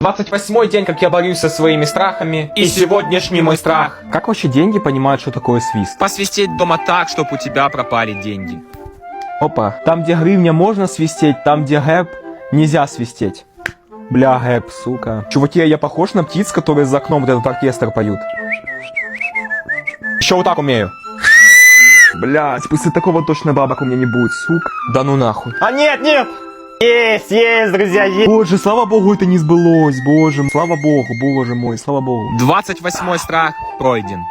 28-й день, как я борюсь со своими страхами. И сегодняшний мой страх. Как вообще деньги понимают, что такое свист? Посвистеть дома так, чтобы у тебя пропали деньги. Опа, там где гривня можно свистеть, там где гэп нельзя свистеть. Бля, гэп, сука. Чуваки, я похож на птиц, которые за окном вот этот оркестр поют. Еще вот так умею. Блять, после такого точно бабок у меня не будет, сука. Да ну нахуй. А нет, нет! Есть, друзья, есть! Боже, слава богу, это не сбылось, боже, слава богу, боже мой, слава богу. 28-й страх пройден.